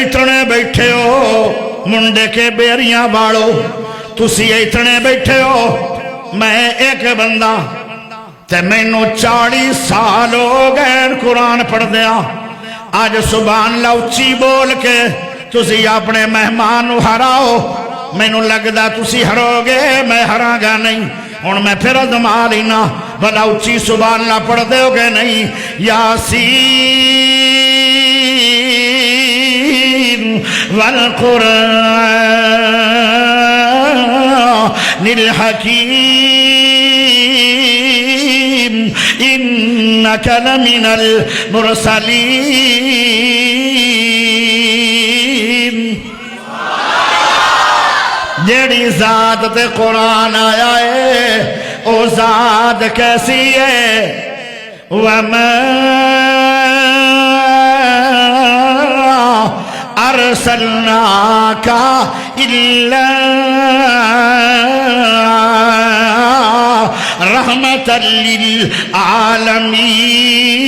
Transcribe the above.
इतने बैठे हो मुंडे के बेरियां बालो, तुसी इतने बैठे हो। मैं एक बंदा ते मैनू 40 साल हो गए कुरान पढ़दिया। अज सुभान अल्लाह उच्ची बोल के तुसी अपने मेहमान हराओ। मैनू लगदा तुसी हरोगे, मैं हरांगा नहीं। हुण मैं फिर अजमा लेना, भला उच्ची सुभान अल्लाह पढ़ दोगे नहीं? यासीन वल कुरानिल हकीम इन्नका लमिनल मुरसलीन। जेड़ी जात ते कुरान आया है ओ जात कैसी है? वमा अरसलनाका इल्ला रहमतल लिल आलमीन।